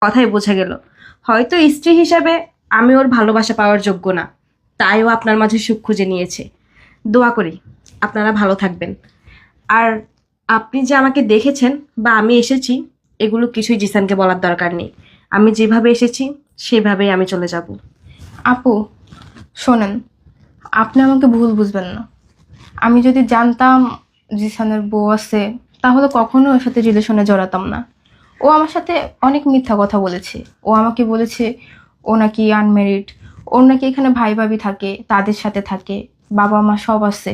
কথাই বোঝা গেল হয়তো স্ত্রী হিসাবে আমি ওর ভালোবাসা পাওয়ার যোগ্য না, তাই ও আপনার মাঝে সুখ খুঁজে নিয়েছে। দোয়া করি আপনারা ভালো থাকবেন। আর আপনি যে আমাকে দেখেছেন বা আমি এসেছি, এগুলো কিছুই জিসানকে বলার দরকার নেই। আমি যেভাবে এসেছি সেভাবেই আমি চলে যাব। আপু শোনেন, আপনি আমাকে ভুল বুঝবেন না। আমি যদি জানতাম জিসানের বউ আছে তাহলে কখনো ওর সাথে রিলেশনে জড়াতাম না। ও আমার সাথে অনেক মিথ্যা কথা বলেছে। ও আমাকে বলেছে ও নাকি আনমেরিড, ওর নাকি এখানে ভাই ভাবি থাকে, তাদের সাথে থাকে, বাবা মা সব আছে।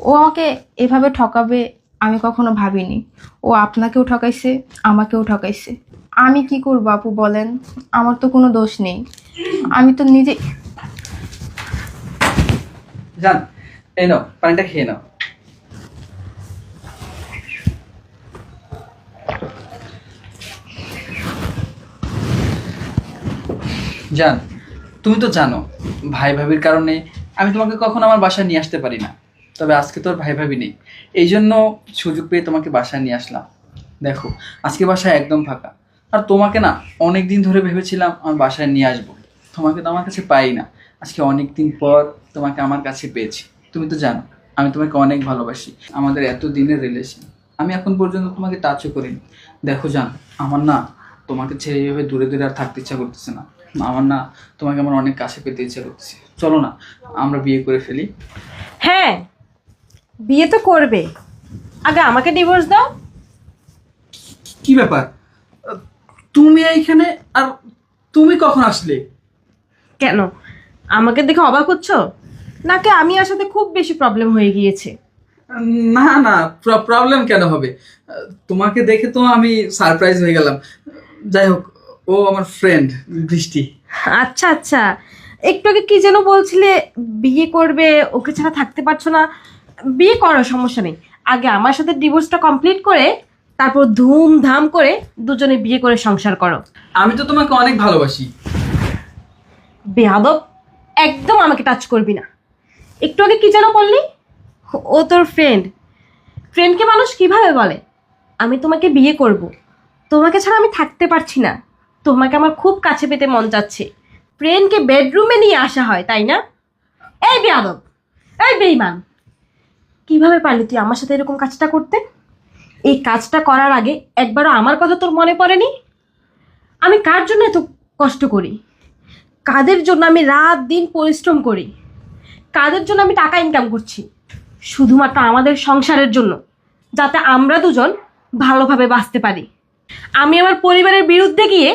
ও আমাকে এভাবে ঠকাবে আমি কখনো ভাবিনি। ও আপনাকেও ঠকাইছে, আমাকেও ঠকাইছে। আমি কি করবো আপু বলেন? আমার তো কোনো দোষ নেই। আমি তো নিজে জান, এই নাও পানিটা খেয়ে নাও। জান, তুমি তো জানো ভাই ভাবির কারণে আমি তোমাকে কখনো আমার বাসায় নিয়ে আসতে পারি না। তবে আজকে তোর ভাই ভাবি নেই, এই জন্য সুযোগ পেয়ে তোমাকে বাসায় নিয়ে আসলাম। দেখো আজকে বাসায় একদম ফাঁকা। আর তোমাকে না অনেক দিন ধরে ভেবেছিলাম আমার বাসায় নিয়ে আসবো, তোমাকে তো আমার কাছে পাই না। আজকে অনেক দিন পর তোমাকে আমার কাছে পেয়েছি। তুমি তো জানো আমি তোমাকে অনেক ভালোবাসি, আমাদের এত দিনের রিলেশন। আমি এখন পর্যন্ত তোমাকে টাচও করিনি। দেখো জান, আমার না তোমাকে ছেড়ে এইভাবে দূরে দূরে আর থাকতে ইচ্ছা করতেছে না। আমার না তোমাকে আমার অনেক কাছে পেতে ইচ্ছা করতেছে। চলো না আমরা বিয়ে করে ফেলি। হ্যাঁ, বিয়ে তো করবে, আগে আমাকে ডিভোর্স দাও। কি ব্যাপার, তুমি এইখানে? আর তুমি কখন আসলে? কেন, আমাকে দেখে অবাক হচ্ছ নাকি আমি ওর সাথে খুব বেশি প্রবলেম হয়ে গিয়েছে? না না, প্রবলেম কেন হবে? তোমাকে দেখে তো আমি সারপ্রাইজ হয়ে গেলাম। যাই হোক, ও আমার ফ্রেন্ড বৃষ্টি। আচ্ছা আচ্ছা, একটু আগে কি যেন বলছিলে, বিয়ে করবে, ওকে ছাড়া থাকতে পারছো না। বিয়ে করো, সমস্যা নেই। আগে আমার সাথে ডিভোর্সটা কমপ্লিট করে তারপর ধুমধাম করে দুজনে বিয়ে করে সংসার করো। আমি তো তোমাকে অনেক ভালোবাসি। বেয়াদব, একদম আমাকে টাচ করবি না। একটু আগে কি যেন বললি, ও তোর ফ্রেন্ড। ফ্রেন্ডকে মানুষ কিভাবে বলে? আমি তোমাকে বিয়ে করব, তোমাকে ছাড়া আমি থাকতে পারছি না, তোমাকে আমার খুব কাছে পেতে মন চাচ্ছে। ফ্রেন্ডকে বেডরুমে নিয়ে আসা হয়, তাই না? এই বেয়াদব, এই বেঈমান, কিভাবে পারলি তুই আমার সাথে এরকম কাজটা করতে? এই কাজটা করার আগে একবারও আমার কথা তোর মনে পড়েনি? আমি কার জন্য এত কষ্ট করি, কাদের জন্য আমি রাত দিন পরিশ্রম করি, কাদের জন্য আমি টাকা ইনকাম করছি? শুধুমাত্র আমাদের সংসারের জন্য, যাতে আমরা দুজন ভালোভাবে বাঁচতে পারি। আমি আমার পরিবারের বিরুদ্ধে গিয়ে